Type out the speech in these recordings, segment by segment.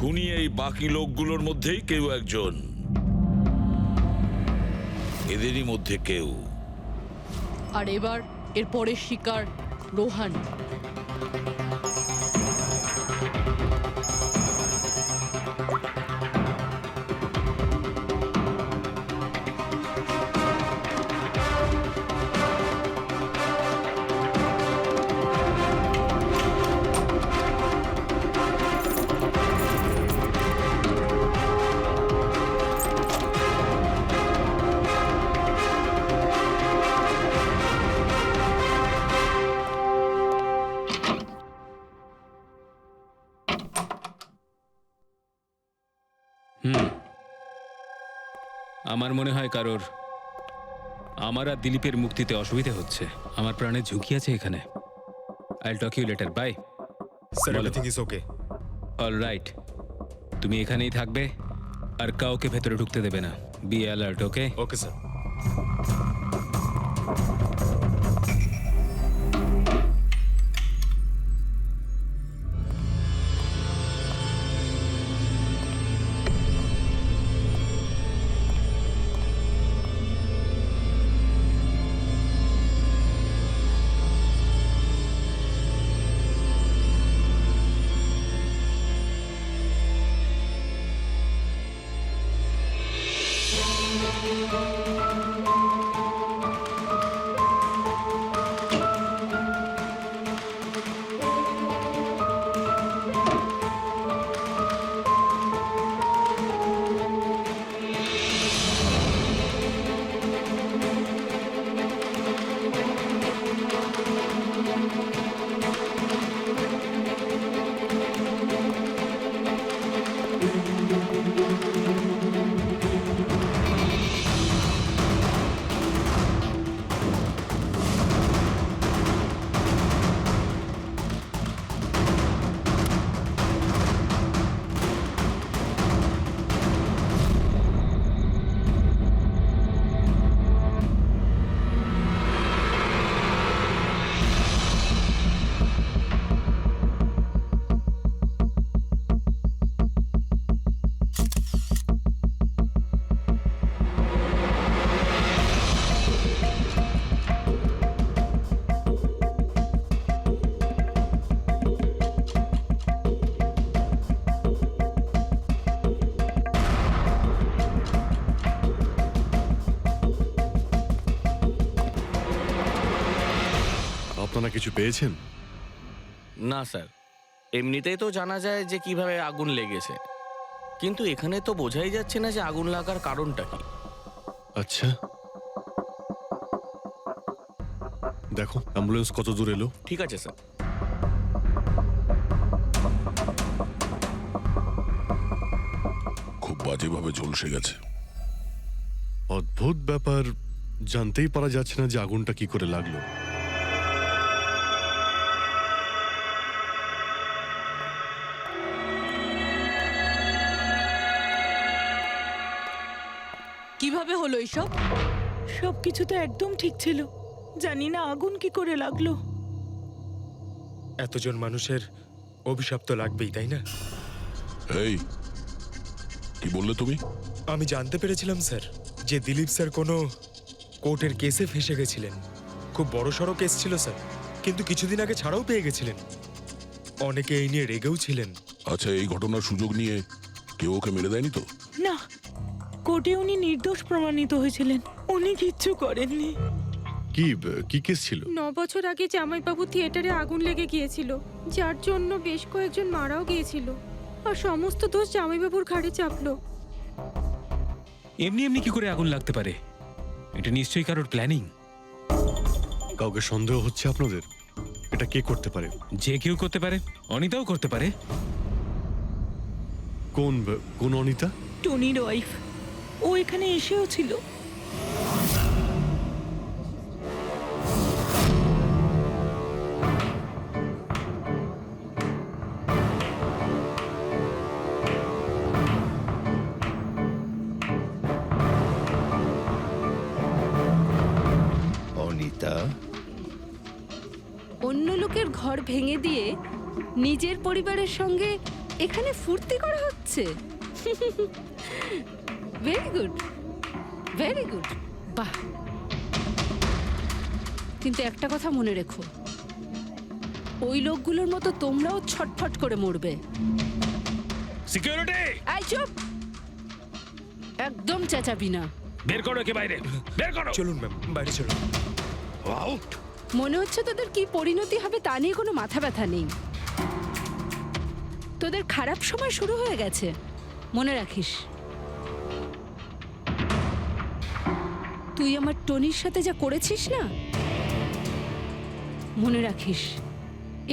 খুনি এই বাকি লোকগুলোর মধ্যেই কেউ একজন, এদেরই মধ্যে কেউ। আর এবার এর পরের শিকার রোহান। আমার মনে হয় কারোর আমার আর দিলীপের মুক্তিতে অসুবিধা হচ্ছে। আমার প্রাণের ঝুঁকি আছে এখানে। I'll talk you later, bye. Sir, everything is okay. All right, তুমি এখানেই থাকবে আর কাউকে ভেতরে ঢুকতে দেবে না। Be alert, okay? Okay sir. আপনারা কিছু পেয়েছেন? না স্যার, এমনিতেই তো জানা যায় যে কিভাবে আগুন লেগেছে, কিন্তু এখানে তো বোঝাই যাচ্ছে না যে আগুন লাগার কারণটা কি। আচ্ছা, দেখো অ্যাম্বুলেন্স কত দূর এলো। ঠিক আছে স্যার। খুব বাজেভাবে ঝলসে গেছে। অদ্ভুত ব্যাপার, জানতেই পারা যাচ্ছে না যে আগুনটা কি করে লাগলো। কিভাবে হলো এইসব? সবকিছু তো একদম ঠিক ছিল, জানি না আগুন কি করে লাগলো। এতজন মানুষের অভিশাপ তো লাগবেই, তাই না? এই, কি বললে তুমি? আমি জানতে পেরেছিলাম স্যার যে দিলীপ স্যার কোনো কোর্টের কেসে ফেসে গেছিলেন। খুব বড়সড় কেস ছিল স্যার, কিন্তু কিছুদিন আগে ছাড়াও পেয়ে গেছিলেন। অনেকে এই নিয়ে রেগেও ছিলেন। আচ্ছা, এই ঘটনার সুযোগ নিয়ে কেউ ওকে মেরে দেয়নি তো? না, কোর্টে উনি নির্দোষ প্রমাণিত হয়েছিলেন, উনি কিচ্ছু করেননি। কি কি কেস ছিল? 9 বছর আগে জামাইবাবু থিয়েটারে আগুন লেগে গিয়েছিল, যার জন্য বেশ কয়েকজন মারাও গিয়েছিল, আর সমস্ত দোষ জামাইবাবুর ঘাড়ে চাপলো। এমনি এমনি কি করে আগুন লাগতে পারে? এটা নিশ্চয়ই কারোর প্ল্যানিং। কাউকে সন্দেহ হচ্ছে আপনাদের? এটা কে করতে পারে? যে কেউ করতে পারে, অনিতাও করতে পারে। কোন কোন অনিতা? টনির ওয়াইফ, ও এখানে এসেও ছিল। অনিতা, অন্য লোকের ঘর ভেঙে দিয়ে নিজের পরিবারের সঙ্গে এখানে ফুর্তি করা হচ্ছে। ভেরি গুড, ভেরি গুড, বাহ। কিন্তু একটা কথা মনে রেখো, ওই লোকগুলোর মতো তোমরাও ছটফট করে মরবে। সিকিউরিটি, এই চুপ, একদম চেঁচাবি না। বের করো একে বাইরে, বের করো। চলুন ম্যাম, বাইরে চলুন। আউট। মনে হচ্ছে তোদের কি পরিণতি হবে তা নিয়ে কোনো মাথা ব্যথা নেই। তোদের খারাপ সময় শুরু হয়ে গেছে, মনে রাখিস। তুই আমার টনির সাথে যা করেছিস না, মনে রাখিস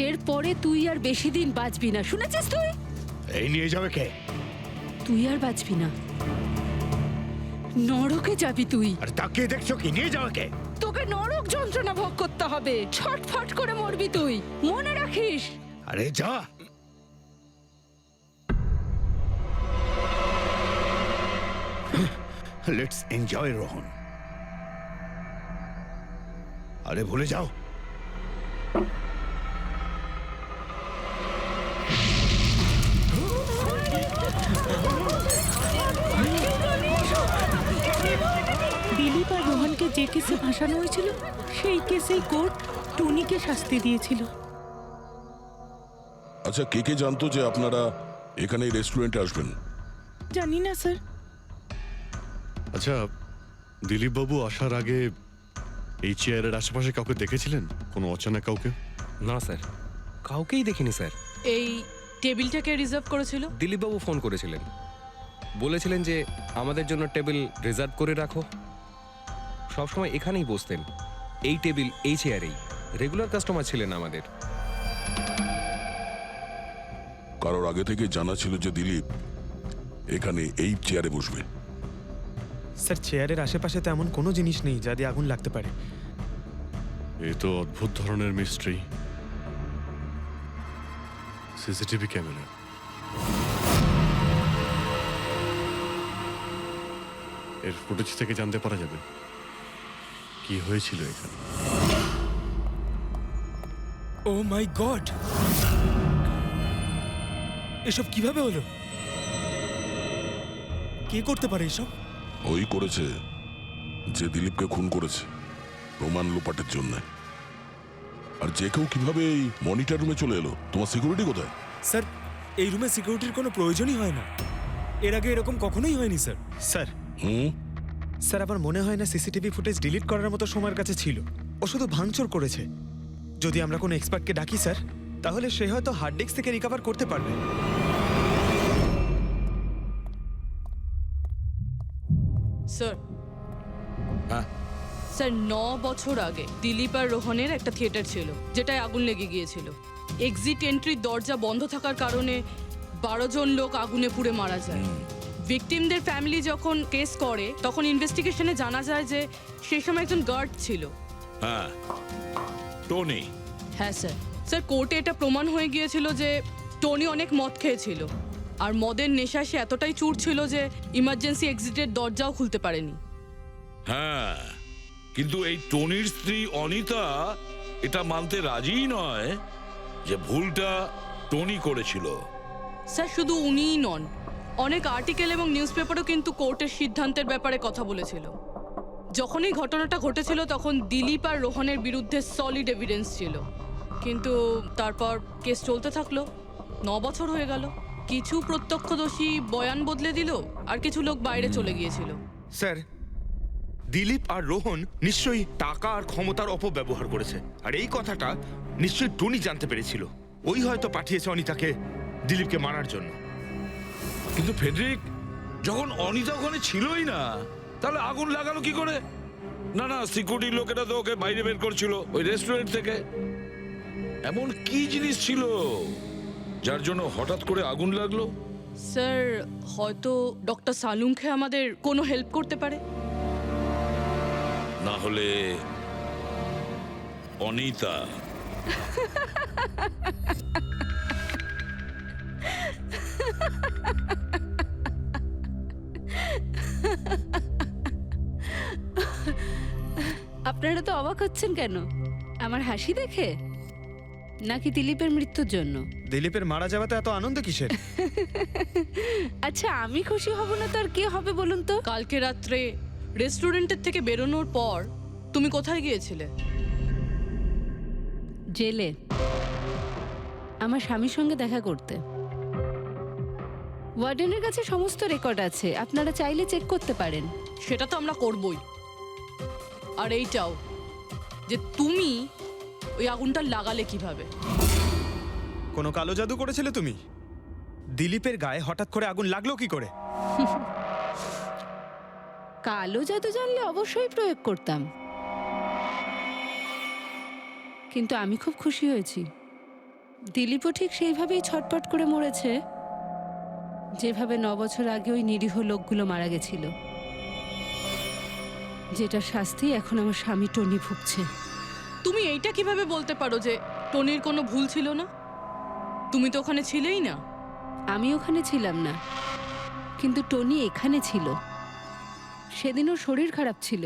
এরপরে তুই আর বেশি দিন বাঁচবি না, শুনেছিস? তুই এই নিয়ে যাবে কে? তুই আর বাঁচবি না, নরকে যাবি তুই। আর তাকে দেখছো কি? নিয়ে যাবে কে? তোকে নরক যন্ত্রণা ভোগ করতে হবে, ছটফট করে মরবি তুই, মনে রাখিস। আরে যা। Let's enjoy Rohan. আরে ভুলে যাও। দিলীপ আর রোহনকে যে কেসে ভাসানো হয়েছিল সেই কেসেই কোর্ট টনিকে শাস্তি দিয়েছিল। আচ্ছা, কে কে জানতো যে আপনারা এখানে এই রেস্টুরেন্টে আসবেন? জানি না স্যার। আচ্ছা, দিলীপ বাবু আসার আগে এই চেয়ারের আশেপাশে কাউকে দেখেছিলেন? কোনো অচেনা কাউকে? না স্যার, কাউকেই দেখিনি স্যার। এই টেবিলটাকে রিজার্ভ করেছিল? দিলীপবাবু ফোন করেছিলেন, বলেছিলেন যে আমাদের জন্য টেবিল রিজার্ভ করে রাখো। সবসময় এখানেই বসতেন, এই টেবিল এই চেয়ারেই। রেগুলার কাস্টমার ছিলেন আমাদের। কারোর আগে থেকে জানা ছিল যে দিলীপ এখানে এই চেয়ারে বসবে? স্যার, চেয়ারের আশেপাশে তো এমন কোনো জিনিস নেই যা দিয়ে আগুন লাগতে পারে। এ তো অদ্ভুত ধরনের মিস্ট্রি। CCTV camera. এর ফুটেজ থেকে জানতে পারা যাবে কি হয়েছিল এখানে। ও মাই গড, এসব কিভাবে হলো? কে করতে পারে এসব? ওই করেছে যে দিলীপকে খুন করেছে প্রমাণ লোপাটের জন্য। আর যে কেউ কিভাবে এই মনিটর রুমে চলে এলো? তোমার সিকিউরিটি কোথায়? স্যার, এই রুমে সিকিউরিটির কোনো প্রয়োজনই হয় না। এর আগে এরকম কখনোই হয়নি স্যার। স্যার, স্যার আমার মনে হয় না সিসিটিভি ফুটেজ ডিলিট করার মতো সময়ের কাছে ছিল। ও শুধু ভাঙচুর করেছে। যদি আমরা কোনো এক্সপার্টকে ডাকি স্যার, তাহলে সে হয়তো হার্ড ডিস্ক থেকে রিকভার করতে পারবে। স্যার, স্যার 9 বছর আগে দিলীপ আর রোহনের একটা থিয়েটার ছিল যেটায় আগুন লেগে গিয়েছিল। এক্সিট এন্ট্রির দরজা বন্ধ থাকার কারণে 12 জন লোক আগুনে পুড়ে মারা যায়। ভিকটিমদের ফ্যামিলি যখন কেস করে তখন ইনভেস্টিগেশনে জানা যায় যে সেই সময় একজন গার্ড ছিল। হ্যাঁ, টনি। হ্যাঁ স্যার। স্যার, কোর্টে এটা প্রমাণ হয়ে গিয়েছিল যে টনি অনেক মদ খেয়েছিল, আর মদের নেশা সে এতটাই চুর ছিল যে ইমার্জেন্সি এক্সিটের দরজাও খুলতে পারেনি। হ্যাঁ, কিন্তু এই টনির স্ত্রী অনিতা এটা মানতে রাজিই নয় যে ভুলটা টনি করেছিল। স্যার, শুধু উনিই নন, অনেক আর্টিকেল এবং নিউজ পেপারও কিন্তু কোর্টের সিদ্ধান্তের ব্যাপারে কথা বলেছিল। যখন এই ঘটনাটা ঘটেছিল তখন দিলীপ আর রোহনের বিরুদ্ধে সলিড এভিডেন্স ছিল, কিন্তু তারপর কেস চলতে থাকলো। 9 বছর হয়ে গেল। কিছু প্রত্যক্ষদর্শী বয়ান বদলে দিল, আর কিছু লোক বাইরে চলে গিয়েছিল। স্যার, দিলীপ আর রোহন নিশ্চয়ই টাকা আর ক্ষমতার অপব্যবহার করেছে, আর এই কথাটা নিশ্চয়ই টনি জানতে পেরেছিল। ওই হয়তো পাঠিয়েছে অনিতাকে দিলীপকে মারার জন্য। কিন্তু ফেডরিক, যখন অনিতা ওখানে ছিলই না, তাহলে আগুন লাগালো কি করে? না না, সিকিউরিটির লোকেরা তো ওকে বাইরে বের করছিল ওই রেস্টুরেন্ট থেকে। এমন কি জিনিস ছিল যার জন্য হঠাৎ করে আগুন লাগলো? স্যার, হয়তো ডক্টর সালুঙ্খে আমাদের কোনো হেল্প করতে পারে। না হলে অনিতা। আপনারা তো অবাক হচ্ছেন কেন আমার হাসি দেখে? নাকি দিলীপের মৃত্যুর জন্য? দিলীপের মারা যাওয়াতে এত আনন্দ কিসের? আচ্ছা, আমি খুশি হব না তো আর কে হবে বলুন তো? কালকে রাত্রে রেস্টুরেন্টের থেকে বেরোনোর পর তুমি কোথায় গিয়েছিলে? জেলে আমার স্বামীর সঙ্গে দেখা করতে। ওয়ার্ডেনের কাছে সমস্ত রেকর্ড আছে, আপনারা চাইলে চেক করতে পারেন। সেটা তো আমরা করবই। আর এইটাও যে তুমি ওই আগুনটা লাগালে কিভাবে? কোনো কালো জাদু করেছিলে তুমি? দিলীপের গায়ে হঠাৎ করে আগুন লাগলো কি করে? কালো জাদু জানলে অবশ্যই প্রয়োগ করতাম, কিন্তু আমি খুব খুশি হয়েছি। দিলীপও ঠিক সেইভাবেই ছটপট করে মরেছে যেভাবে 9 বছর আগে ওই নিরীহ লোকগুলো মারা গেছিল, যেটা শাস্তি এখন আমার স্বামী টনি ভুগছে। তুমি এইটা কিভাবে বলতে পারো যে টনির কোনো ভুল ছিল না? তুমি তো ওখানে ছিলেই না। আমি ওখানে ছিলাম না, কিন্তু টনি এখানে ছিল। সেদিন ওর শরীর খারাপ ছিল।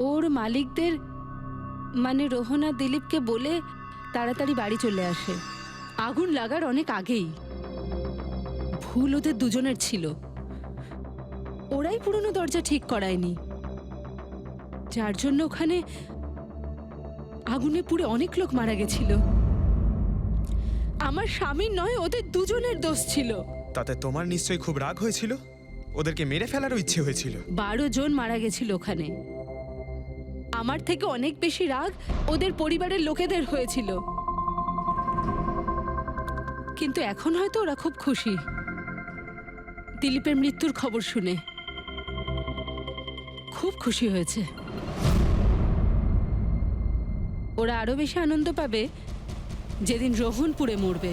ওর মালিকদের মানে রোহন আর দিলীপকে বলে তাড়াতাড়ি বাড়ি চলে আসে আগুন লাগার অনেক আগেই। ভুল ওদের দুজনের ছিল, ওরাই পুরনো দরজা ঠিক করায়নি, যার জন্য ওখানে আগুনে পুড়ে অনেক লোক মারা গেছিল। আমার স্বামীর নয়, ওদের দুজনের দোষ ছিল। তাতে তোমার নিশ্চয়ই খুব রাগ হয়েছিল, ওদেরকে মেরে ফেলারও ইচ্ছে হয়েছিল। 12 জন মারা গেছিল ওখানে। আমার থেকে অনেক বেশি রাগ ওদের পরিবারের লোকেদের হয়েছিল, কিন্তু এখন হয়তো ওরা খুব খুশি দিলীপের মৃত্যুর খবর শুনে। খুব খুশি হয়েছে। ওরা আরো বেশি আনন্দ পাবে যেদিন রোহন পুড়ে মরবে।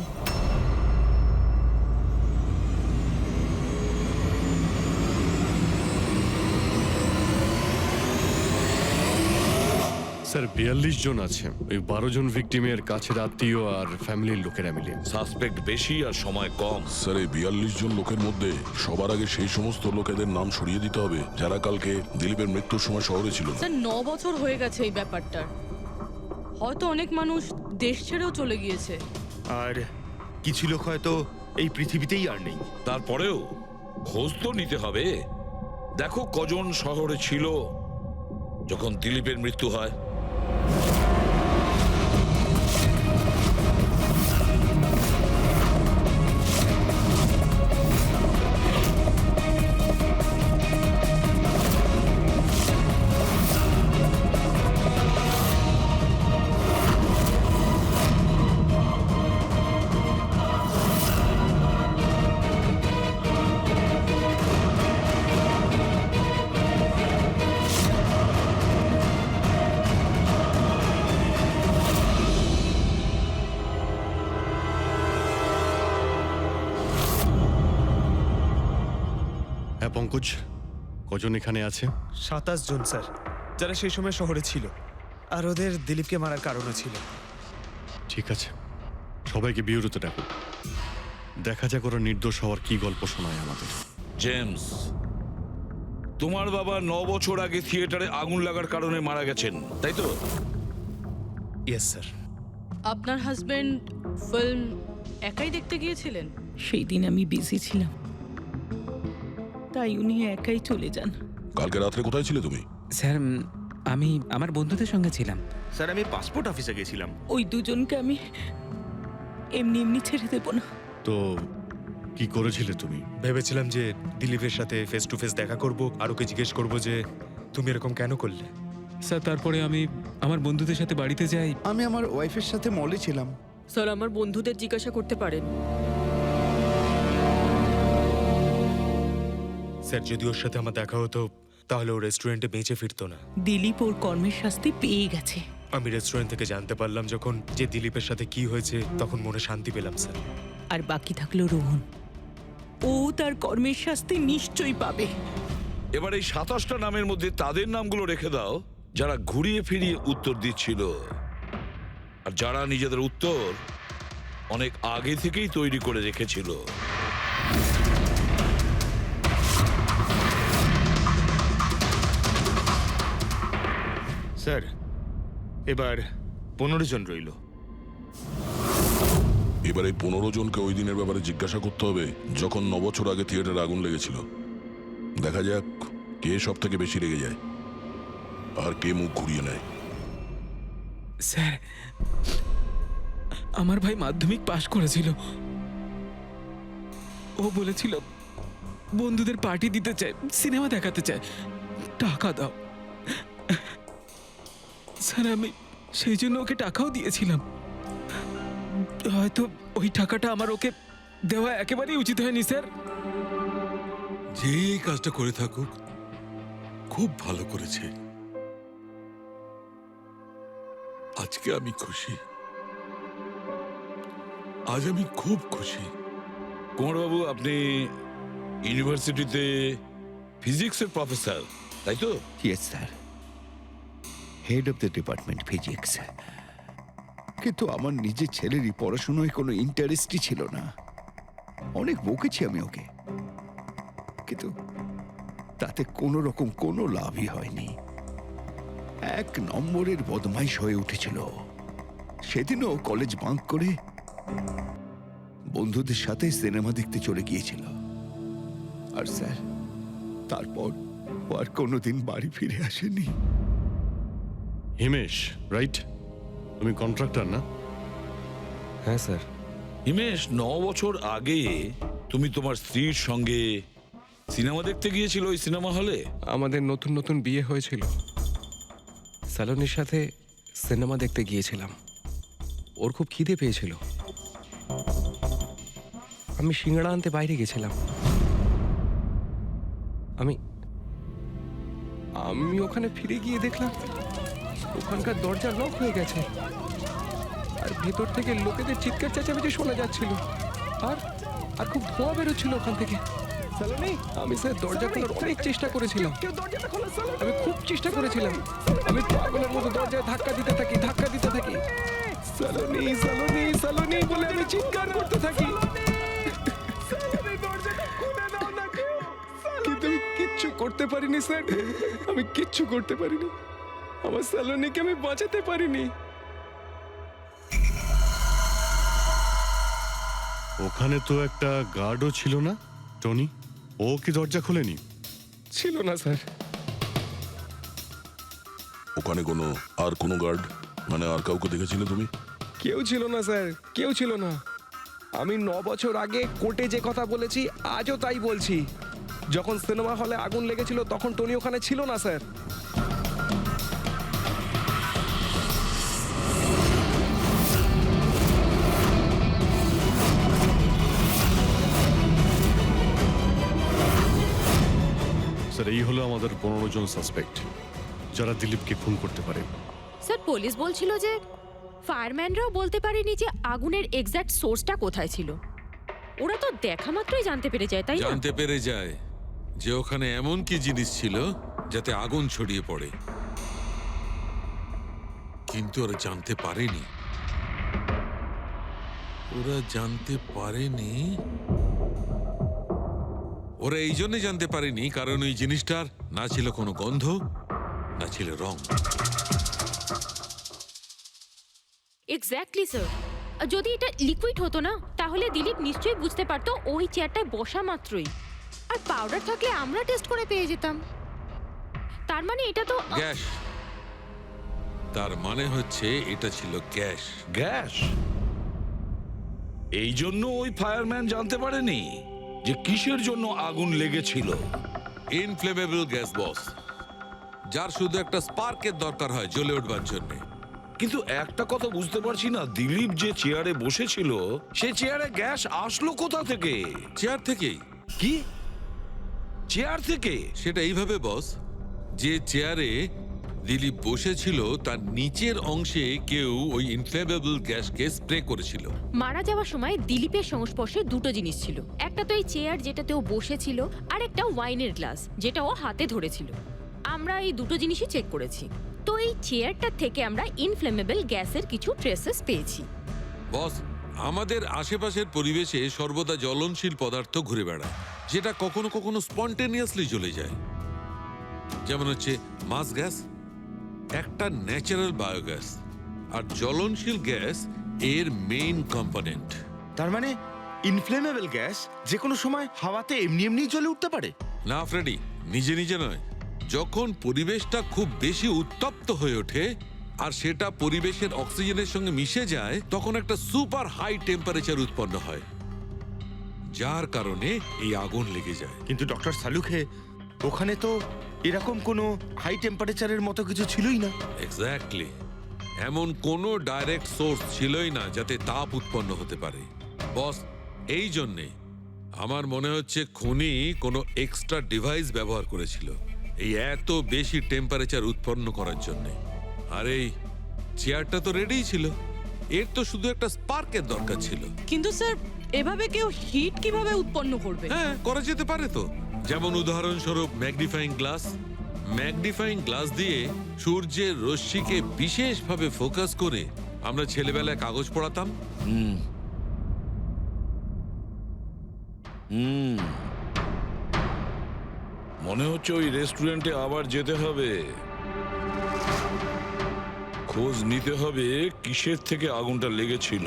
স্যার 42 জন আছে, ওই 12 জন ভিকটিমের কাছের আত্মীয় আর ফ্যামিলির লোকেরা মিলে। সাসপেক্ট বেশি আর সময় কম। স্যার এই 42 জন লোকের মধ্যে সবার আগে সেই সমস্ত লোকেদের নাম সরিয়ে দিতে হবে যারা কালকে দিলীপের মৃত্যুর সময় শহরে ছিল না। স্যার 9 বছর হয়ে গেছে এই ব্যাপারটার। হয়তো অনেক মানুষ দেশ ছেড়েও চলে গিয়েছে, আর কিছু লোক হয়তো এই পৃথিবীতেই আর নেই। তারপরেও খোঁজ তো নিতে হবে। দেখো কজন শহরে ছিল যখন দিলীপের মৃত্যু হয়। হ্যাঁ পঙ্কজ, কজন এখানে আছে? 27 জন স্যার, যারা সেই সময় শহরে ছিল, আর ওদের দিলীপকে মারার কারণও ছিল। ঠিক আছে, সবাইকে বিউরোতে ডাকুন। দেখা যাক ওরা নির্দোষ হওয়ার কি গল্প শোনায় আমাদের। জেমস, তোমার বাবা 9 বছর আগে থিয়েটারে আগুন লাগার কারণে মারা গেছেন, তাই তো? Yes sir. আপনার হাজবেন্ড ফিল্ম একাই দেখতে গিয়েছিলেন? সেই দিন আমি বিজি ছিলাম, তাই উনি একাই চলে যান। কালকে রাত্রে কোথায় ছিলে তুমি? স্যার আমি আমার বন্ধুদের সঙ্গে ছিলাম। স্যার আমি পাসপোর্ট অফিসে গেছিলাম। ওই দুজনকে আমি এমনি এমনি ছেড়ে দেব না। তো কি করেছিলে তুমি? ভেবেছিলাম যে দিলীপের সাথে ফেস টু ফেস দেখা করব, আর ওকে জিজ্ঞেস করব যে তুমি এরকম কেন করলে। স্যার তারপরে আমি আমার বন্ধুদের সাথে বাড়িতে যাই। আমি আমার ওয়াইফের সাথে মলে ছিলাম। স্যার আমার বন্ধুদের জিজ্ঞাসা করতে পারেন। স্যার যদি ওর সাথে আমার দেখা হতো তাহলে ও রেস্টুরেন্টে বেঁচে ফিরতো না। দিলীপ ওর কর্মের শাস্তি পেয়ে গেছে। আমি রেস্টুরেন্ট থেকে জানতে পারলাম যখন যে দিলীপের সাথে কি হয়েছে, তখন মনে শান্তি পেলাম স্যার। আর বাকি থাকলো রোহন, ও তার কর্মের শাস্তি নিশ্চয়ই পাবে। এবার এই 27টা নামের মধ্যে তাদের নামগুলো রেখে দাও যারা ঘুরিয়ে ফিরিয়ে উত্তর দিচ্ছিল, আর যারা নিজেদের উত্তর অনেক আগে থেকেই তৈরি করে রেখেছিল। স্যার এবার 15 জন রইল। এবার এই 15 জনকে ওই দিনের ব্যাপারে জিজ্ঞাসা করতে হবে যখন 9 বছর আগে থিয়েটারে আগুন লেগেছিল। দেখা যাক কে সব থেকে বেশি রেগে যায় আর কে মুখ ঘুরিয়ে নেয়। স্যার, আমার ভাই মাধ্যমিক পাশ করেছিল। ও বলেছিল বন্ধুদের পার্টি দিতে চায়, সিনেমা দেখাতে চায়, টাকা দাও। স্যার, আমি সেই জন্য ওকে টাকাও দিয়েছিলাম। হয়তো ওই টাকাটা আমার ওকে দেওয়া একেবারেই উচিত হয়নি স্যার। যে এই কাজটা করে থাকুক খুব ভালো করেছে। আজকে আমি খুশি, আজ আমি খুব খুশি। কুমারবাবু, আপনি ইউনিভার্সিটিতে ফিজিক্সের প্রফেসর, তাই তো? Yes sir, head of the department physics. কিন্তু আমার নিজের ছেলেরই পড়াশোনায় কোনো ইন্টারেস্টই ছিল না। অনেক বকেছি আমি ওকে, কিন্তু তাতে কোনো রকম কোনো লাভই হয়নি। 1 নম্বরের বদমাইশ হয়ে উঠেছিল। সেদিনও কলেজ বাঙ্ক করে বন্ধুদের সাথে সিনেমা দেখতে চলে গিয়েছিল। আর স্যার, তারপর ও আর কোনোদিন বাড়ি ফিরে আসেনি। হিমেশ, রাইট? তুমি কন্ট্রাক্টর না? হ্যাঁ স্যার। হিমেশ, 9 বছর আগে তুমি তোমার স্ত্রীর সঙ্গে সিনেমা দেখতে গিয়েছিল ওই সিনেমা হলে? আমাদের নতুন নতুন বিয়ে হয়েছিল, স্যালোনির সাথে সিনেমা দেখতে গিয়েছিলাম। ওর খুব খিদে পেয়েছিল, আমি সিঙ্গাড়া আনতে বাইরে গেছিলাম। আমি আমি ওখানে ফিরে গিয়ে দেখলাম ওখানকার দরজা লক হয়ে গেছে, আর ভেতর থেকে লোকেদের চিৎকার চেঁচামেচি শোনা যাচ্ছিল, আর আর খুব ধোঁয়া বেরোচ্ছিল ওখান থেকে। আমি স্যার দরজা খোলার অনেক চেষ্টা করেছিলাম, আমি খুব চেষ্টা করেছিলাম। আমি পাগলের মতো দরজায় ধাক্কা দিতে থাকি। সালোনি, সালোনি, সালোনি বলে আমি চিৎকার করতে থাকি, কিন্তু আমি কিচ্ছু করতে পারিনি স্যার। আমি কিচ্ছু করতে পারিনি, আমার সালোনিকে আমি বাঁচাতে পারিনি। ওখানে তো একটা গার্ডও ছিল না, টনি? ও কি দরজা খোলেনি? ছিল না স্যার। ওখানে কোনো গার্ড, মানে আর কাউকে দেখেছিলে তুমি? কেউ ছিল না স্যার, কেউ ছিল না। আমি 9 বছর আগে কোর্টে যে কথা বলেছি আজও তাই বলছি। যখন সিনেমা হলে আগুন লেগেছিল তখন টনি ওখানে ছিল না স্যার। স্যার, এই হলো আমাদের 15 জন সাসপেক্ট যারা দিলীপকে খুন করতে পারে। স্যার, পুলিশ বলছিল যে ফায়ারম্যানরাও বলতে পারেনি যে আগুনের এক্স্যাক্ট সোর্সটা কোথায় ছিল। ওরা তো দেখা মাত্রই জানতে পেরে যায়, তাই না? জানতে পেরে যায় যে ওখানে এমন কি জিনিস ছিল যাতে আগুন ছড়িয়ে পড়ে, কিন্তু ওরা জানতে পারেনি। ওরা এই জন্য জানতে পারেনি কারণ ওই জিনিসটার না ছিল কোনো গন্ধ, না ছিল রং। Exactly sir. যদি এটা লিকুইড হতো না তাহলে দিলীপ নিশ্চয়ই বুঝতে পারতো ওই চেয়ারটায় বসা মাত্রই। আর পাউডার থাকলে আমরা টেস্ট করে পেয়ে যেতাম। তার মানে এটা তো গ্যাস। তার মানে হচ্ছে এটা ছিল গ্যাস। গ্যাস? এই জন্য ওই ফায়ারম্যান জানতে পারেনি যে কিসের জন্য আগুন লেগেছিল। ইনফ্লেমেবল গ্যাস বস, যার শুধু একটা স্পার্কের দরকার হয় জ্বলে উঠবার জন্য। কিন্তু একটা কথা বুঝতে পারছি না, দিলীপ যে চেয়ারে বসেছিল সেই চেয়ারে গ্যাস আসলো কোথা থেকে? চেয়ার থেকেই। কি চেয়ার থেকে? সেটা এইভাবে বস, যে চেয়ারে দিলীপ বসেছিল তার নিচের অংশে কেউ ওই ইনফ্লেমেবল গ্যাসকে স্প্রে করেছিল। মারা যাওয়ার সময় দিলীপের সংস্পর্শে দুটো জিনিস ছিল। একটা তো এই চেয়ার যেটাতে ও বসেছিল, আর একটা ওয়াইনের গ্লাস যেটা ও হাতে ধরেছিল। আমরা এই দুটো জিনিসই চেক করেছি। তো এই চেয়ারটা থেকে আমরা ইনফ্লেমেবল গ্যাসের কিছু ট্রেসেস পেয়েছি। বস, আমাদের আশেপাশের পরিবেশে সর্বদা জ্বলনশীল পদার্থ ঘুরে বেড়ায়, যেটা কখনো কখনো স্পন্টেনিয়াসলি জ্বলে যায়। যেমন হচ্ছে মাস গ্যাস, একটা ন্যাচারাল বায়োগ্যাস, আর জ্বলনশীল গ্যাস এর মেইন কম্পোনেন্ট। তার মানে ইনফ্লেমেবল গ্যাস যে কোনো সময় হাওয়াতে এমনি এমনি জ্বলে উঠতে পারে? না ফ্রেডি, নিজে নিজে নয়। যখন পরিবেশটা খুব বেশি উত্তপ্ত হয়ে ওঠে আর সেটা পরিবেশের অক্সিজেনের সঙ্গে মিশে যায়, তখন একটা সুপার হাই টেম্পারেচার উৎপন্ন হয়, যার কারণে এই আগুন লেগে যায়। কিন্তু ডক্টর সালুখে, ওখানে তো এরকম কোনো হাই টেম্পারেচারের মতো কিছু ছিলই না। এক্স্যাক্টলি, এমন কোনো ডাইরেক্ট সোর্স ছিলই না যাতে তাপ উৎপন্ন হতে পারে। বস, এই জন্যে আমার মনে হচ্ছে খুনি কোনো এক্সট্রা ডিভাইস ব্যবহার করেছিল এই এত বেশি টেম্পারেচার উৎপন্ন করার জন্য। আর এই চেয়ারটা তো রেডিই ছিল, এর তো শুধু একটা স্পার্কের দরকার ছিল। কিন্তু স্যার, এভাবে কেউ হিট কিভাবে উৎপন্ন করবে? হ্যাঁ, করা যেতে পারে তো। যেমন উদাহরণস্বরূপ ম্যাগনিফাইং গ্লাস। ম্যাগনিফাইং গ্লাস দিয়ে সূর্যের রশ্মিকে বিশেষভাবে ফোকাস করে আমরা ছেলেবেলায় কাগজ পড়াতাম। মনে হচ্ছে ওই রেস্টুরেন্টে আবার যেতে হবে, খোঁজ নিতে হবে কিসের থেকে আগুনটা লেগেছিল।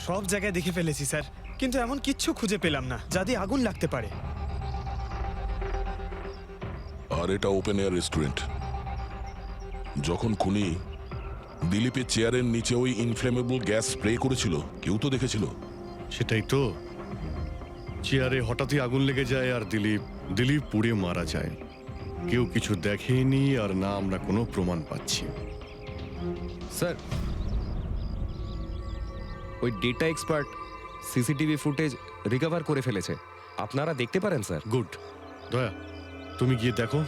সব জায়গায় দেখে ফেলেছি স্যার, কিন্তু এমন কিচ্ছু খুঁজে পেলাম না যাতে আগুন লাগতে পারে। আর এটা ওপেন এয়ার রেস্টুরেন্ট। যখন খুনি দিলীপের চেয়ারের নিচে ওই ইনফ্লেমেবল গ্যাস স্প্রে করেছিল, কেউ তো দেখেছিল। সেটাই তো, চেয়ারে হঠাৎই আগুন লেগে যায় আর দিলীপ পুড়ে মারা যায়। কেউ কিছু দেখেনি আর না আমরা কোনো প্রমাণ পাচ্ছি। স্যার, ওই data expert CCTV footage recover করে ফেলেছে, আপনারা দেখতে পারেন স্যার। গুড। দয়া, তুমি গিয়ে দেখো,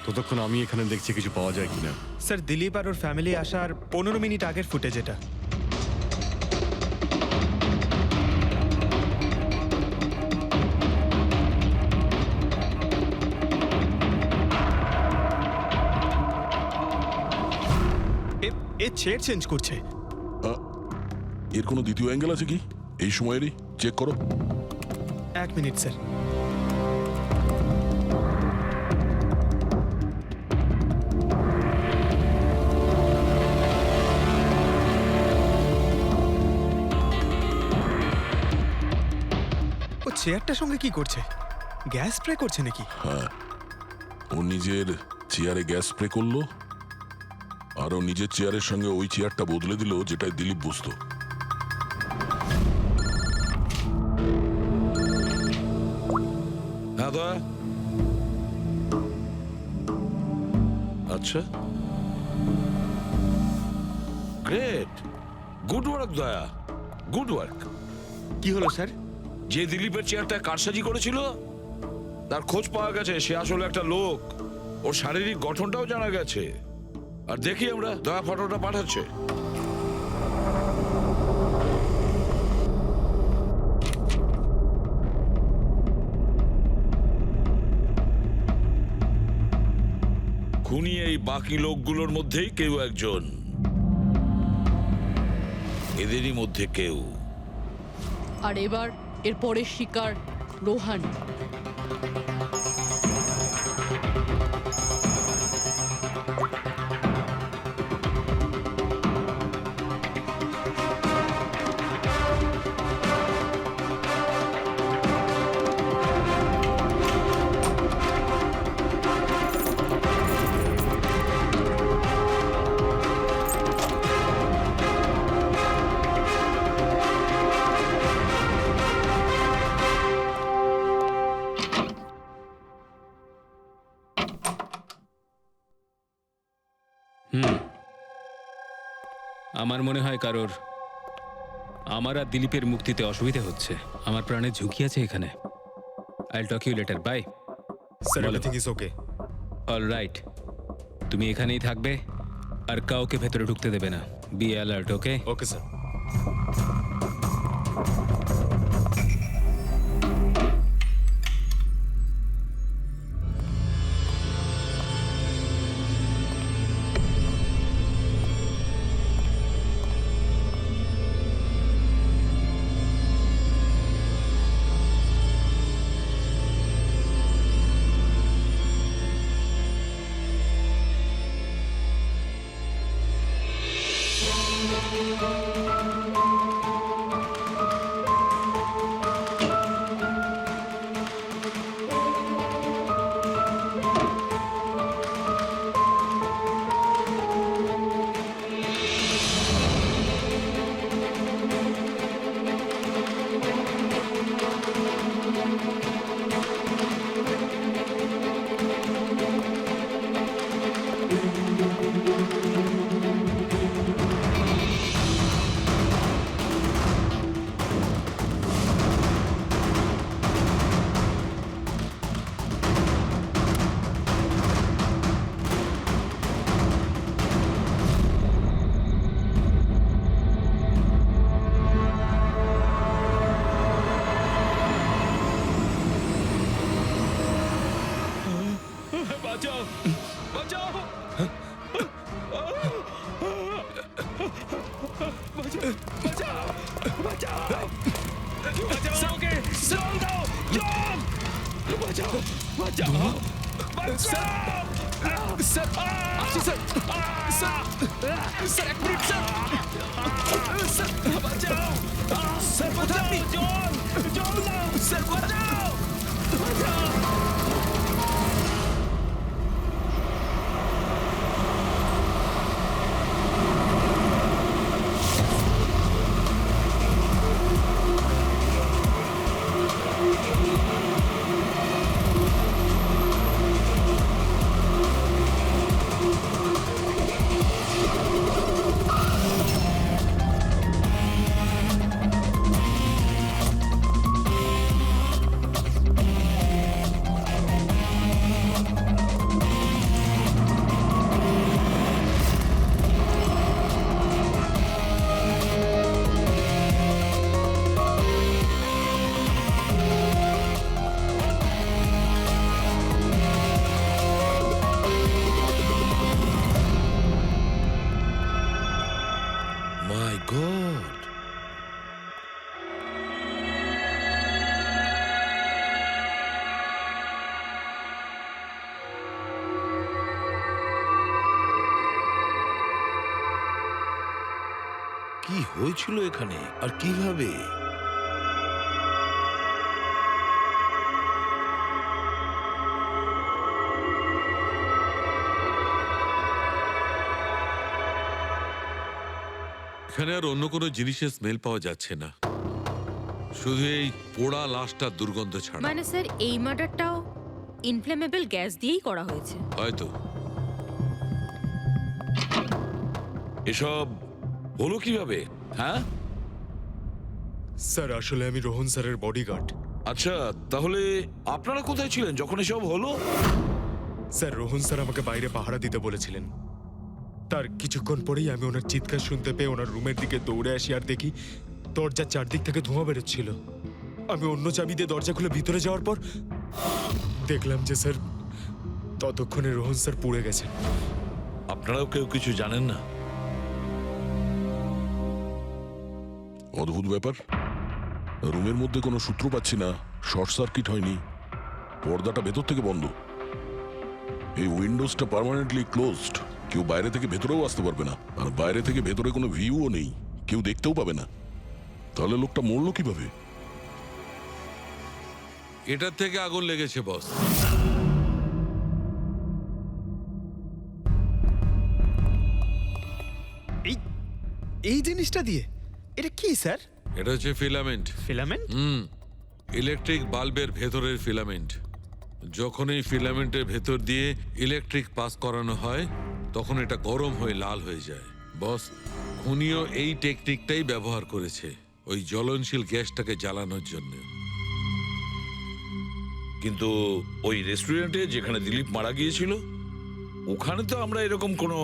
ততক্ষণ আমি এখানে দেখছি কিছু পাওয়া যায় কিনা। স্যার, দিলীপ আর ওর ফ্যামিলি আসার 15 মিনিট আগের ফুটেজ এটা। এ চেয়ার চেঞ্জ করছে। এর কোনো দ্বিতীয় অ্যাঙ্গেল আছে কি এই সময়েরই? চেক করো। 1 মিনিট স্যার। ও চেয়ারটার সঙ্গে কি করছে? গ্যাস স্প্রে করছে নাকি? হ্যাঁ, ও নিজের চেয়ারে গ্যাস স্প্রে করলো আর ও নিজের চেয়ারের সঙ্গে ওই চেয়ারটা বদলে দিল যেটাই দিলীপ বসতো। হ্যাঁ দয়া। আচ্ছা, গ্রেট, গুড ওয়ার্ক দয়া, গুড ওয়ার্ক। কি হলো স্যার? যে দিলীপের চেয়ারটা কারসাজি করেছিল তার খোঁজ পাওয়া গেছে। সে আসলে একটা লোক, ওর শারীরিক গঠনটাও জানা গেছে। আর দেখি আমরা, দয়া ফটোটা পাঠাচ্ছে। খুনি এই বাকি লোকগুলোর মধ্যেই কেউ একজন, এদেরই মধ্যে কেউ। আর এবার এর পরের শিকার রোহান। আমার মনে হয় কারোর আমার আর দিলীপের মুক্তিতে অসুবিধা হচ্ছে। আমার প্রাণের ঝুঁকি আছে এখানে। I'll talk you later, bye. Sir, everything is okay. All right, তুমি এখানেই থাকবে আর কাউকে ভেতরে ঢুকতে দেবে না। Be alert, okay? Okay sir. বাঁচাও বাঁচাও বাঁচাও বাঁচাও বাঁচাও ওকে জল দাও জল বাঁচাও বাঁচাও বাঁচাও স্যার আসছি স্যার স্যার স্যার এক মিনিট স্যার স্যার বাঁচাও স্যার কোথায় আপনি জল জল দাও স্যার বাঁচাও বাঁচাও My God! কি হয়েছিল এখানে আর কিভাবে? এখানে আর অন্য কোনো জিনিসের স্মেল পাওয়া যাচ্ছে না, শুধু এই পোড়া লাশটার দুর্গন্ধ ছাড়া। মানে স্যার এই মার্ডারটাও ইনফ্লেমেবল গ্যাস দিয়েই করা হয়েছে হয়তো। এসব হলো কিভাবে? হ্যাঁ স্যার আসলে আমি রোহন স্যারের বডিগার্ড। আচ্ছা, তাহলে আপনারা কোথায় ছিলেন যখন এসব হলো? স্যার রোহন স্যার আমাকে বাইরে পাহারা দিতে বলেছিলেন। তার কিছুক্ষণ পরেই আমি ওনার চিৎকার শুনতে পেয়ে ওনার রুমের দিকে দৌড়ে আসি আর দেখি দরজার চারদিক থেকে ধোঁয়া বেরোচ্ছিল। আমি অন্য চাবি দিয়ে দরজা খুলে ভিতরে যাওয়ার পর দেখলাম যে স্যার ততক্ষণে রোহন স্যার পুড়ে গেছেন। আপনারাও কেউ কিছু জানেন না? অদ্ভুত ব্যাপার, রুমের মধ্যে কোনো সূত্র পাচ্ছি না, শর্ট সার্কিট হয়নি, পর্দাটা ভেতর থেকে বন্ধ, এই উইন্ডোজটা পার্মানেন্টলি ক্লোজড, কেউ বাইরে থেকে ভেতরেও আসতে পারবে না, আর বাইরে থেকে ভেতরে কোনো ভিউও নেই, কেউ দেখতেও পাবে না। তাহলে লোকটা মরলো কিভাবে? এটার থেকে আগুন লেগেছে বস। এই জিনিসটা দিয়ে এটা কি স্যার? এটা হচ্ছে ফিলামেন্ট। ফিলামেন্ট? ইলেকট্রিক বাল্বের ভেতরের ফিলামেন্ট। যখন এই ফিলামেন্টের ভেতর দিয়ে ইলেকট্রিক পাস করানো হয় তখন এটা গরম হয়ে লাল হয়ে যায়। বস, খুনিও এই টেকনিকটাই ব্যবহার করেছে ওই জ্বলনশীল গ্যাসটাকে জ্বালানোর জন্য। কিন্তু ওই রেস্টুরেন্টে যেখানে দিলীপ মারা গিয়েছিল ওখানে তো আমরা এরকম কোনো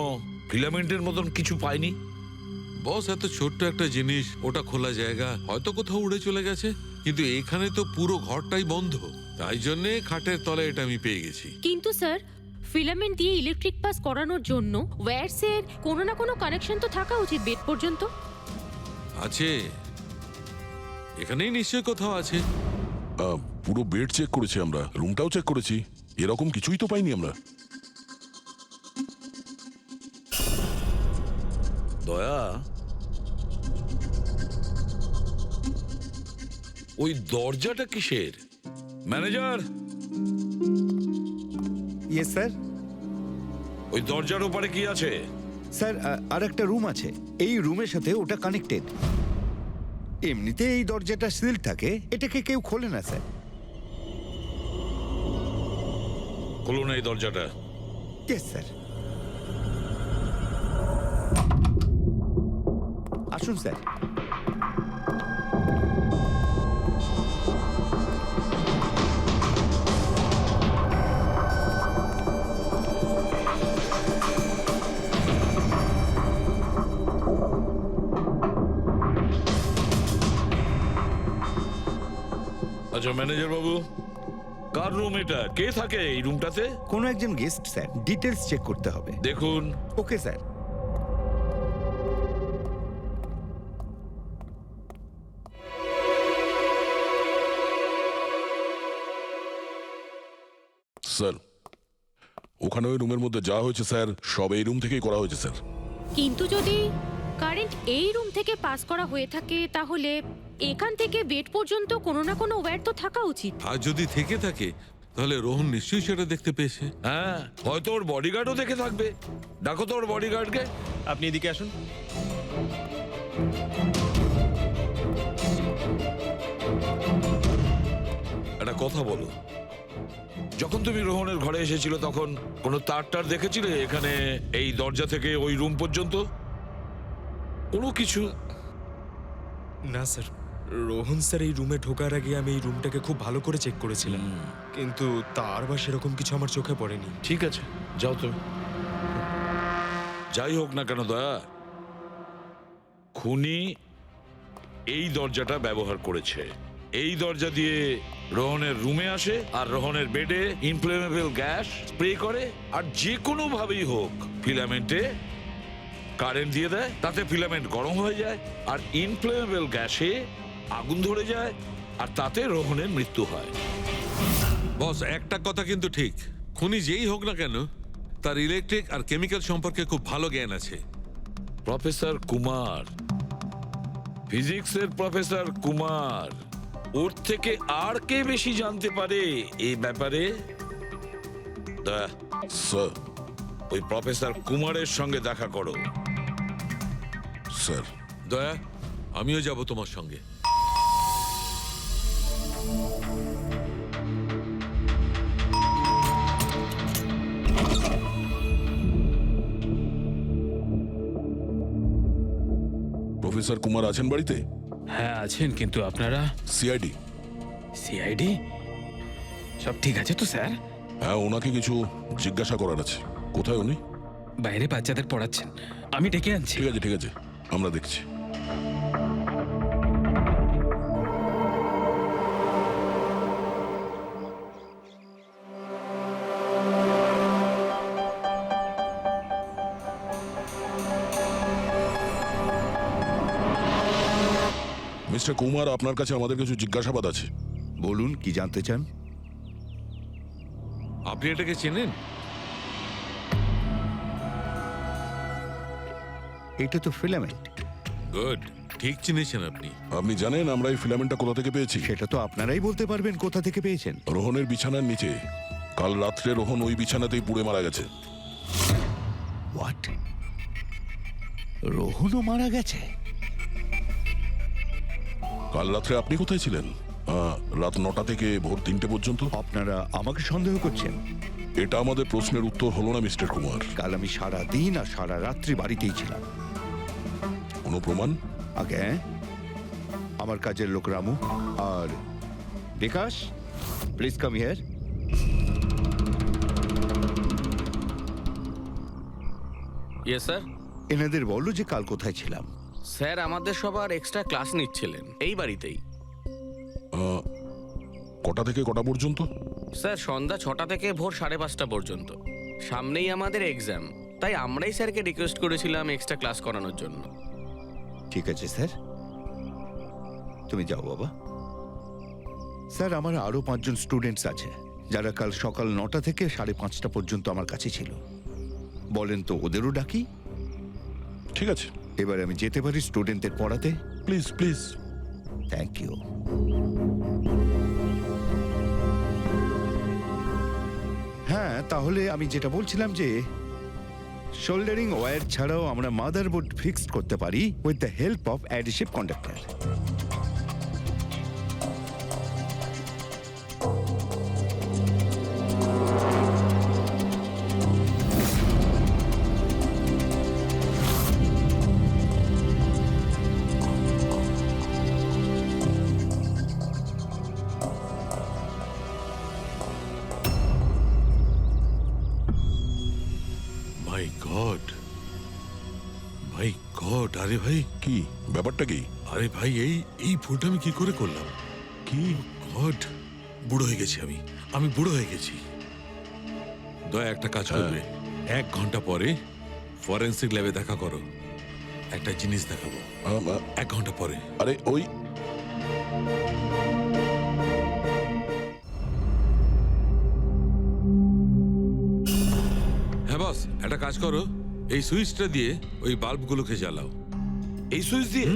ফিলামেন্টের মতন কিছু পাইনি। বস, এত ছোট্ট একটা জিনিস, ওটা খোলা জায়গা, হয়তো কোথাও উড়ে চলে গেছে, কিন্তু এখানে তো পুরো ঘরটাই বন্ধ, তাই জন্যে খাটের তলায় এটা আমি পেয়ে গেছি। কিন্তু স্যার ফিলামেন্ট দিয়ে ইলেকট্রিক পাস করানোর জন্য ওয়্যারসের কোনো না কোনো কানেকশন তো থাকা উচিত বেড পর্যন্ত। আছে, এখানেই নিশ্চয় কোথাও আছে। পুরো বেড চেক করেছি আমরা, রুমটাও চেক করেছি, এরকম কিছুই তো পাইনি আমরা। দয়া, ওই দরজাটা কিসের? Manager, yes sir. ওই দরজার ওপারে কি আছে? স্যার আর একটা রুম আছে, এই রুমের সাথে ওটা কানেক্টেড। এমনিতে এই দরজাটা সিল থাকে, এটাকে কেউ খোলে না স্যার। খুলুন এই দরজাটা। Yes sir. আসুন স্যার। আচ্ছা ম্যানেজার বাবু, কার রুম এটা? কে থাকে এই রুমটাতে? কোনো একজন গেস্ট স্যার, ডিটেলস চেক করতে হবে। দেখুন। Okay sir. স্যার, ওখানে ওই রুমের মধ্যে যা হয়েছে স্যার, সব এই রুম থেকেই করা হয়েছে স্যার। কিন্তু যদি কারেন্ট এই রুম থেকে পাস করা হয়ে থাকে তাহলে এখান থেকে বেড পর্যন্ত কোনো না কোনো ওয়্যার তো থাকা উচিত। আর যদি থেকে থাকে তাহলে রোহন নিশ্চয়ই সেটা দেখতে পেয়েছে। হ্যাঁ, হয়তো ওর বডিগার্ডও দেখে থাকবে। ডাকো তো ওর বডিগার্ডকে। আপনি এদিকে আসুন। একটা কথা বলো, যখন তুমি রোহনের ঘরে এসেছিল তখন কোনো তার দেখেছিলে এখানে, এই দরজা থেকে ওই রুম পর্যন্ত? কোনো কিছু? না স্যার, রোহন স্যার এই রুমে ঢোকার আগে আমি এই রুমটাকে খুব ভালো করে চেক করেছিলাম, কিন্তু তার বা সেরকম কিছু আমার চোখে পড়েনি। ঠিক আছে, যাও তো। যাই হোক না কেন দয়া, খুনি এই দরজাটা ব্যবহার করেছে। এই দরজা দিয়ে রোহনের রুমে আসে আর রোহনের বেডে ইনফ্লেমেবল গ্যাস স্প্রে করে, আর যে কোনো ভাবেই হোক ফিলামেন্টে কারেন্ট দিয়ে দেয়, তাতে ফিলামেন্ট গরম হয়ে যায় আর ইনফ্লেমেবল গ্যাসে আগুন ধরে যায়, আর তাতে রোহনের মৃত্যু হয়। বস, একটা কথা কিন্তু ঠিক, খুনি যেই হোক না কেন তার ইলেকট্রিক আর কেমিক্যাল সম্পর্কে খুব ভালো জ্ঞান আছে। প্রফেসর কুমার, ফিজিক্সের প্রফেসর কুমার, ওর থেকে আর কে বেশি জানতে পারে এই ব্যাপারে? স্যার, ওই প্রফেসর কুমারের সঙ্গে দেখা করো। স্যার। দয়া, আমিও যাব তোমার সঙ্গে। প্রফেসর কুমার আছেন বাড়িতে? হ্যাঁ আছেন, কিন্তু আপনারা? সিআইডি। সিআইডি? সব ঠিক আছে তো স্যার? হ্যাঁ, ওনাকে কিছু জিজ্ঞাসা করার আছে। কোথায় উনি? বাইরে বাচ্চাদের পড়াচ্ছেন, আমি ডেকে আনছি। ঠিক আছে ঠিক আছে, আমরা দেখছি। মিস্টার কুমার, আপনার কাছে আমাদের কিছু জিজ্ঞাসাবাদ আছে। বলুন, কি জানতে চান? আপনি এটাকে চেনেন? এটা তো ফিলামেন্ট। গুড, ঠিক চিনেছেন আপনি। আপনি জানেন আমরা এই ফিলামেন্টটা কোথা থেকে পেয়েছি? সেটা তো আপনারাই বলতে পারবেন কোথা থেকে পেয়েছেন। রোহনের বিছানার নিচে। কাল রাত্রে রোহন ওই বিছানাতেই পুড়ে মারা গেছে। হোয়াট? রোহনও মারা গেছে? কাল রাত্রে আপনি কোথায় ছিলেন? রাত 9টা থেকে ভোর 3টে পর্যন্ত। আপনারা আমাকে সন্দেহ করছেন? এটা আমাদের প্রশ্নের উত্তর হলো না মিস্টার কুমার। কাল আমি সারা দিন আর সারা রাত্রি বাড়িতেই ছিলাম। কোনো প্রমাণ? আগে আমার কাজের লোক রামু আর Bikash, please come here. Yes sir. এনাদের বলো যে কাল কোথায় ছিলাম। স্যার, আমাদের সবার এক্সট্রা ক্লাস নিচ্ছিলেন এই বাড়িতেই। কটা থেকে কটা পর্যন্ত? স্যার, সন্ধ্যা 6টা থেকে ভোর 5:30 পর্যন্ত। সামনেই আমাদের এক্সাম, তাই আমরাই স্যারকে রিকোয়েস্ট করেছিলাম এক্সট্রা ক্লাস করানোর জন্য। ঠিক আছে স্যার, তুমি যাও বাবা। স্যার, আমার আরো 5 জন স্টুডেন্টস আছে যারা কাল সকাল 9টা থেকে 5:30 পর্যন্ত আমার কাছে ছিল। বলেন তো ওদেরও ডাকি? ঠিক আছে। এবার আমি যেতে পারি স্টুডেন্টদের পড়াতে? Please please. Thank you. হ্যাঁ, তাহলে আমি যেটা বলছিলাম যে শোল্ডারিং ওয়্যার ছাড়াও আমরা মাদারবোর্ড ফিক্সড করতে পারি with the help of adhesive conductor. My god, my god, আরে ভাই কি ব্যাপারটা কি? আরে ভাই এই ভুলটা আমি কি করে করলাম? কি গড, বুড়ো হয়ে গেছি আমি বুড়ো হয়ে গেছি। দয়া একটা কাজ করবে, 1 ঘন্টা পরে ফরেন্সিক ল্যাবে দেখা করো, একটা জিনিস দেখাবো। 1 ঘন্টা পরে। আরে ওই হ্যাঁ বস, একটা কাজ করো, এই সুইচটা দিয়ে ওই বাল্বগুলোকে জ্বালাও। এই সুইচ দিয়ে?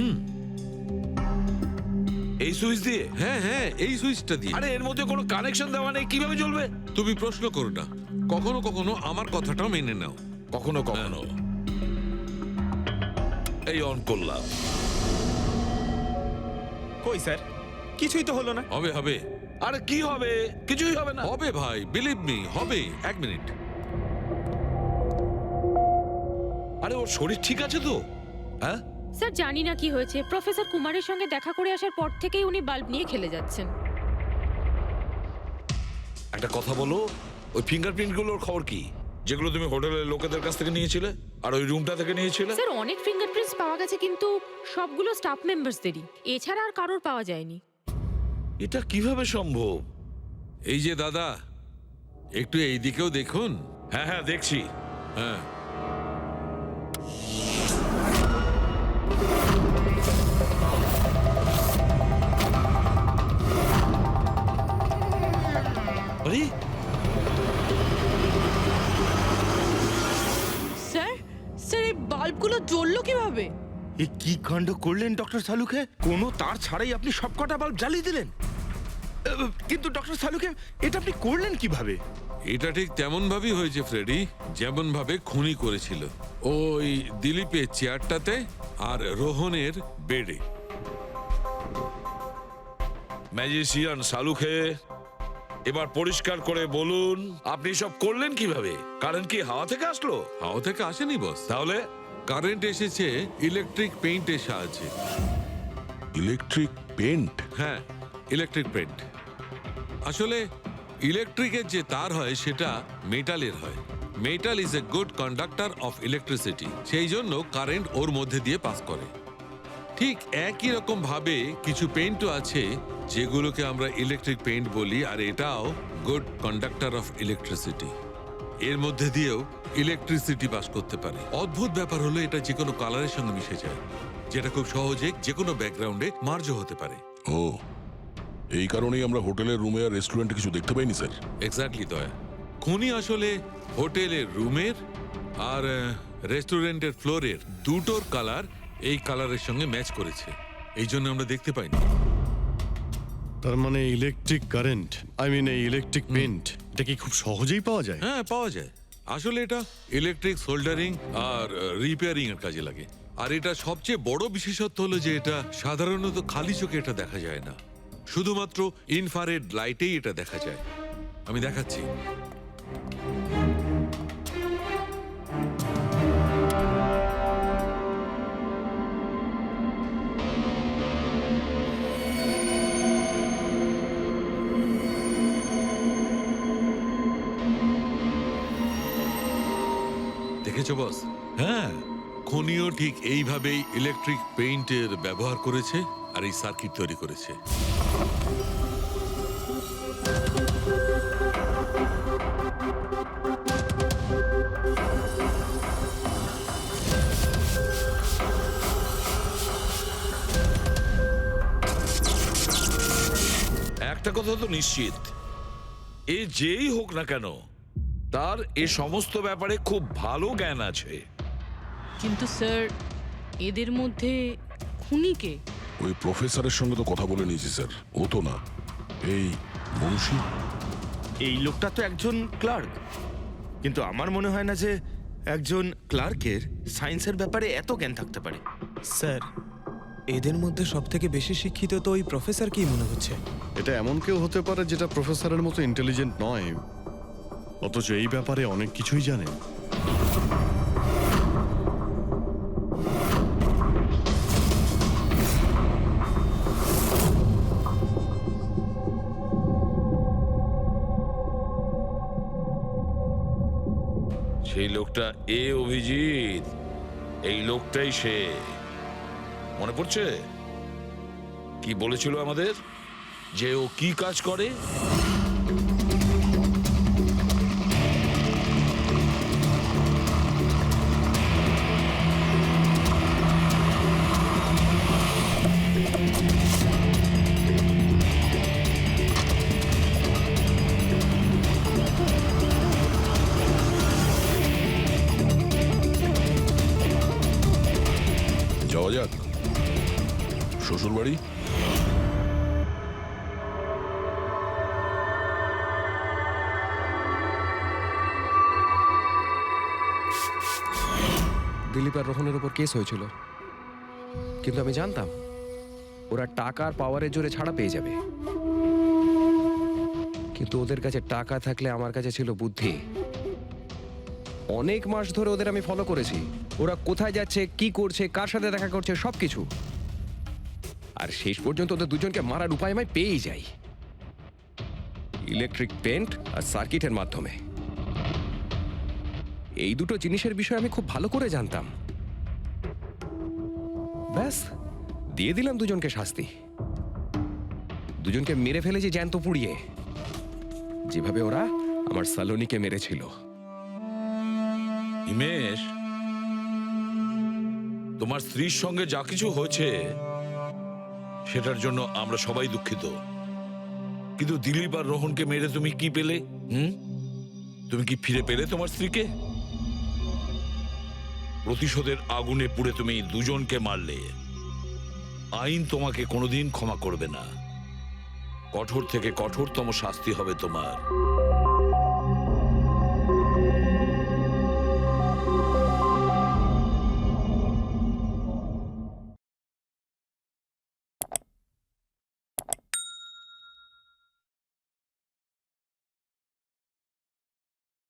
এই সুইচ দিয়ে? হ্যাঁ হ্যাঁ, এই সুইচটা দিয়ে। আরে এর মধ্যে কোনো কানেকশন দেওয়া নেই, কিভাবে জ্বলবে? তুমি প্রশ্ন করো না, কখনো কখনো আমার কথাটাও মেনে নাও। কখনো কখনো। এই অন করলাম। কই স্যার, কিছুই তো হলো না। হবে হবে। আরে কি হবে? কিছুই হবে না। হবে ভাই, বিলিভ মি, হবে। 1 মিনিট। আরে ওর শরীর ঠিক আছে তো? হ্যাঁ স্যার, জানি না কি হয়েছে, প্রফেসর কুমারের সঙ্গে দেখা করে আসার পর থেকেই উনি বাল্ব নিয়ে খেলে যাচ্ছেন। একটা কথা বলো, ওই ফিঙ্গারপ্রিন্ট গুলোর খবর কি, যেগুলো তুমি হোটেলের লোকেদের কাছ থেকে নিয়েছিলে আর ওই রুমটা থেকে নিয়েছিলে? স্যার, অনেক ফিঙ্গারপ্রিন্টস পাওয়া গেছে, কিন্তু সবগুলো স্টাফ মেম্বারসদেরই, এছাড়া আর কারোর পাওয়া যায়নি। এটা কিভাবে সম্ভব? এই যে দাদা, একটু এই দিকেও দেখুন। হ্যাঁ হ্যাঁ দেখছি। হ্যাঁ, আরে স্যার, স্যার এই বাল্বগুলো জ্বললো কিভাবে? এ কি কাণ্ড করলেন ডক্টর সালুকে? কোনো তার ছাড়াই আপনি সবকটা বাল্ব জ্বালিয়ে দিলেন। কিন্তু ডক্টর সালুকে, এটা আপনি করলেন কিভাবে? এটা ঠিক তেমন ভাবেই হয়েছে ফ্রেডি, যেমন ভাবে খুনি করেছিল। ওই দিলীপের চেয়ারটাতে আর রোহনের বেডে। ম্যাজিশিয়ান সালুখে, এবার পরিষ্কার করে বলুন আপনি সব করলেন কিভাবে? কারেন্ট কি হাওয়া থেকে আসলো? হাওয়া থেকে আসেনি বস, তাহলে? কারেন্ট এসেছে ইলেকট্রিক পেইন্টের সাহায্যে। Electric paint? হ্যাঁ, ইলেকট্রিক পেইন্ট। আসলে ইলেকট্রিকের যে তার হয় সেটা মেটালের হয়। Metal is a good conductor of electricity, সেই জন্য কারেন্ট ওর মধ্যে দিয়ে পাস করে। ঠিক একই রকম ভাবে কিছু পেইন্টও আছে যেগুলোকে আমরা ইলেকট্রিক পেইন্ট বলি, আর এটাও গুড কন্ডাক্টর অফ ইলেকট্রিসিটি। এর মধ্যে দিয়েও ইলেকট্রিসিটি পাস করতে পারে। অদ্ভুত ব্যাপার হলো এটা যে কোনো কালারের সঙ্গে মিশে যায়, যেটা খুব সহজে যে কোনো ব্যাকগ্রাউন্ডে মার্জ হতে পারে। ও, এই কারণেই আমরা হোটেলের রুমে আর রেস্টুরেন্টে কিছু দেখতে পাইনি স্যার। এক্স্যাক্টলি দয়া, খুনি আসলে হোটেলের রুমের আর রেস্টুরেন্টের ফ্লোরের দুটোর কালার এই কালারের সঙ্গে ম্যাচ করেছে, এই জন্য আমরা দেখতে পাইনি। তার মানে ইলেকট্রিক কারেন্ট, আই মিন এই ইলেকট্রিক পেন্ট, এটা কি খুব সহজেই পাওয়া যায়? হ্যাঁ, পাওয়া যায়। আসলে এটা ইলেকট্রিক সোল্ডারিং আর রিপেয়ারিং এর কাজে লাগে। আর এটা সবচেয়ে বড় বিশেষত্ব হলো যে এটা সাধারণত খালি চোখে এটা দেখা যায় না, শুধুমাত্র ইনফ্রারেড লাইটেই এটা দেখা যায়। আমি দেখাচ্ছি। দেখেছো বস? হ্যাঁ, খনিও ঠিক এইভাবেই ইলেকট্রিক পেইন্টের ব্যবহার করেছে আর এই সার্কিট তৈরি করেছে। একটা কথা তো নিশ্চিত, এ যেই হোক না কেন তার এ সমস্ত ব্যাপারে খুব ভালো জ্ঞান আছে। কিন্তু স্যার, এদের মধ্যে খুনিকে ওই প্রফেসরের সঙ্গে তো কথা বলে নিয়েছি স্যার, ও তো না এই মুন্সি। এই লোকটা তো একজন ক্লার্ক, কিন্তু আমার মনে হয় না যে একজন ক্লার্কের সায়েন্সের ব্যাপারে এত জ্ঞান থাকতে পারে। স্যার, এদের মধ্যে সব থেকে বেশি শিক্ষিত তো ওই প্রফেসর কি মনে হচ্ছে? এটা এমন কেউ হতে পারে যেটা প্রফেসরের মতো ইন্টেলিজেন্ট নয়, অথচ এই ব্যাপারে অনেক কিছুই জানে। সেই লোকটা অভিজিৎ, এই লোকটাই সে। মনে পড়ছে কি বলেছিল আমাদের, যে ও কি কাজ করে? যাওয়া যাক শ্বশুর বাড়ি। দিলীপ আর রোহনের উপর কেস হয়েছিল, কিন্তু আমি জানতাম ওরা টাকার পাওয়ারের জোরে ছাড়া পেয়ে যাবে। কিন্তু ওদের কাছে টাকা থাকলে আমার কাছে ছিল বুদ্ধি। অনেক মাস ধরে ওদের আমি ফলো করেছি, ওরা কোথায় যাচ্ছে, কি করছে, কার সাথে দেখা করছে, সবকিছু। আর শেষ পর্যন্ত ওদের দুজনকে মারার উপায় আমি পেয়েই যাই, ইলেকট্রিক পেন্ট আর সার্কিটের মাধ্যমে। এই দুটো জিনিসের বিষয়ে আমি খুব ভালো করে জানতাম। ব্যাস দিয়ে দিলাম দুজনকে শাস্তি। দুজনকে মেরে ফেলেছি জ্যান্ত পুড়িয়ে, যেভাবে ওরা আমার সালোনিকে মেরেছিল। হিমেশ, তোমার স্ত্রীর সঙ্গে যা কিছু হয়েছে সেটার জন্য আমরা সবাই দুঃখিত, কিন্তু দিলীপ আর রোহনকে মেরে তুমি কি পেলে? তুমি কি ফিরে পেলে তোমার স্ত্রীকে? প্রতিশোধের আগুনে পুড়ে তুমি দুজনকে মারলে, আইন তোমাকে কোনোদিন ক্ষমা করবে না। কঠোর থেকে কঠোরতম শাস্তি হবে তোমার।